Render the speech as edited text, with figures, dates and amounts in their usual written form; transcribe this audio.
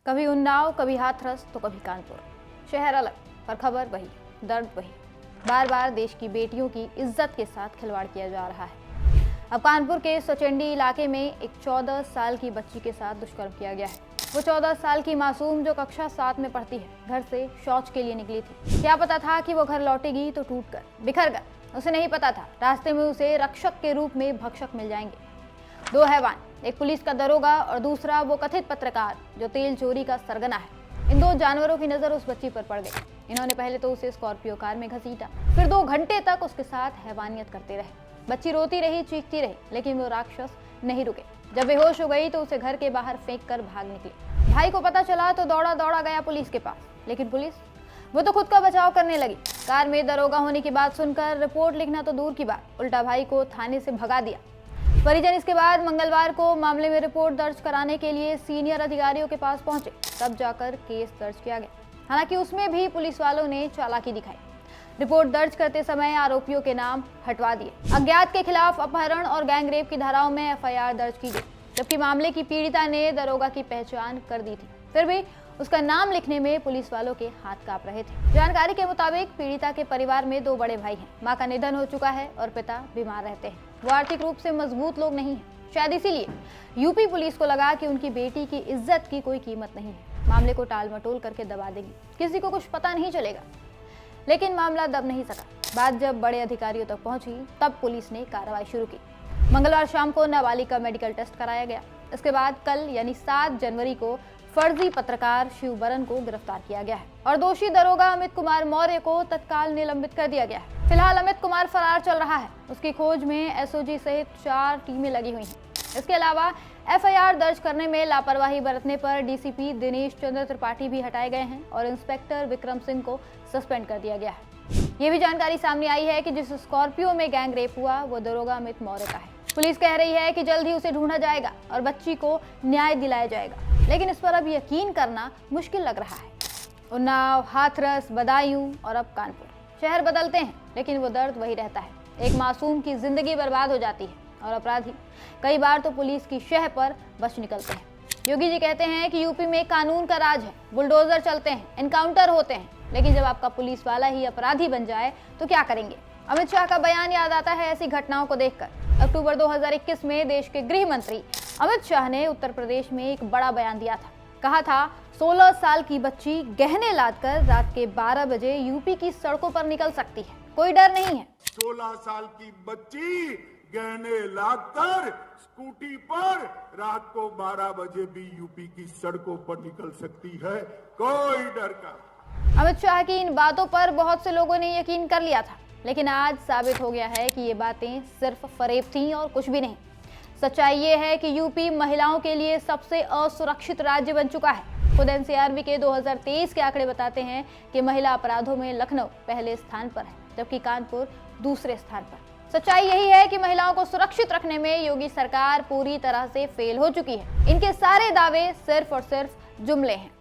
कभी उन्नाव, कभी हाथरस तो कभी कानपुर। शहर अलग पर खबर वही, दर्द वही। बार बार देश की बेटियों की इज्जत के साथ खिलवाड़ किया जा रहा है। अब कानपुर के सचंडी इलाके में एक 14 साल की बच्ची के साथ दुष्कर्म किया गया है। वो 14 साल की मासूम जो कक्षा 7 में पढ़ती है, घर से शौच के लिए निकली थी। क्या पता था कि वो घर लौटेगी तो टूटकर बिखर कर। उसे नहीं पता था रास्ते में उसे रक्षक के रूप में भक्षक मिल जाएंगे। दो हैवान, एक पुलिस का दरोगा और दूसरा वो कथित पत्रकार जो तेल चोरी का सरगना है। इन दो जानवरों की नजर उस बच्ची पर पड़ गई। इन्होंने पहले तो उसे स्कॉर्पियो कार में घसीटा, फिर 2 घंटे तक उसके साथ हैवानियत करते रहे। बच्ची रोती रही, चीखती रही, लेकिन वो राक्षस नहीं रुके। जब बेहोश हो गई तो उसे घर के बाहर फेंक कर भाग निकले। भाई को पता चला तो दौड़ा दौड़ा गया पुलिस के पास, लेकिन पुलिस वो तो खुद का बचाव करने लगी। कार में दरोगा होने की बात सुनकर रिपोर्ट लिखना तो दूर की बात, उल्टा भाई को थाने से भगा दिया। परिजन इसके बाद मंगलवार को मामले में रिपोर्ट दर्ज कराने के लिए सीनियर अधिकारियों के पास पहुंचे, तब जाकर केस दर्ज किया गया। हालांकि उसमें भी पुलिस वालों ने चालाकी दिखाई। रिपोर्ट दर्ज करते समय आरोपियों के नाम हटवा दिए। अज्ञात के खिलाफ अपहरण और गैंगरेप की धाराओं में एफआईआर दर्ज की गई, जबकि मामले की पीड़िता ने दरोगा की पहचान कर दी थी। फिर भी उसका नाम लिखने में पुलिस वालों के हाथ कांप रहे थे। जानकारी के मुताबिक पीड़िता के परिवार में 2 बड़े भाई हैं। मां का निधन हो चुका है और पिता बीमार रहते हैं। वो आर्थिक रूप से मजबूत लोग नहीं हैं। शायद इसीलिए यूपी पुलिस को लगा कि उनकी बेटी की इज्जत की कोई कीमत नहीं है, मामले को टाल मटोल करके दबा देगी, किसी को कुछ पता नहीं चलेगा। लेकिन मामला दब नहीं सका। बात जब बड़े अधिकारियों तक पहुंची तब पुलिस ने कार्रवाई शुरू की। मंगलवार शाम को नाबालिग का मेडिकल टेस्ट कराया गया। इसके बाद कल यानी 7 जनवरी को फर्जी पत्रकार शिवबरन को गिरफ्तार किया गया है और दोषी दरोगा अमित कुमार मौर्य को तत्काल निलंबित कर दिया गया है। फिलहाल अमित कुमार फरार चल रहा है। उसकी खोज में एसओजी सहित 4 टीमें लगी हुई हैं। इसके अलावा एफआईआर दर्ज करने में लापरवाही बरतने पर डीसीपी दिनेश चंद्र त्रिपाठी भी हटाए गए हैं और इंस्पेक्टर विक्रम सिंह को सस्पेंड कर दिया गया है। ये भी जानकारी सामने आई है कि जिस स्कॉर्पियो में गैंग रेप हुआ वो दरोगा अमित मौर्य का है। पुलिस कह रही है कि जल्द ही उसे ढूंढा जाएगा और बच्ची को न्याय दिलाया जाएगा, लेकिन इस पर अब यकीन करना मुश्किल लग रहा है। उन्नाव, हाथरस, बदायूं और अब कानपुर। शहर बदलते हैं लेकिन वो दर्द वही रहता है। एक मासूम की जिंदगी बर्बाद हो जाती है और अपराधी कई बार तो पुलिस की शह पर बच निकलते हैं। योगी जी कहते हैं कि यूपी में कानून का राज है, बुलडोजर चलते हैं, एनकाउंटर होते हैं, लेकिन जब आपका पुलिस वाला ही अपराधी बन जाए तो क्या करेंगे? अमित शाह का बयान याद आता है ऐसी घटनाओं को देखकर। अक्टूबर 2021 में देश के गृह मंत्री अमित शाह ने उत्तर प्रदेश में एक बड़ा बयान दिया था। कहा था 16 साल की बच्ची गहने लादकर रात के 12 बजे यूपी की सड़कों पर निकल सकती है, कोई डर नहीं है। 16 साल की बच्ची गहने लादकर स्कूटी पर रात को 12 बजे भी यूपी की सड़कों पर निकल सकती है, कोई डर का। अमित शाह की इन बातों पर बहुत से लोगों ने यकीन कर लिया था, लेकिन आज साबित हो गया है कि ये बातें सिर्फ फरेब थीं और कुछ भी नहीं। सच्चाई ये है कि यूपी महिलाओं के लिए सबसे असुरक्षित राज्य बन चुका है। खुद एनसीआरबी के 2023 के आंकड़े बताते हैं कि महिला अपराधों में लखनऊ पहले स्थान पर है, जबकि कानपुर दूसरे स्थान पर। सच्चाई यही है कि महिलाओं को सुरक्षित रखने में योगी सरकार पूरी तरह से फेल हो चुकी है। इनके सारे दावे सिर्फ और सिर्फ जुमले हैं।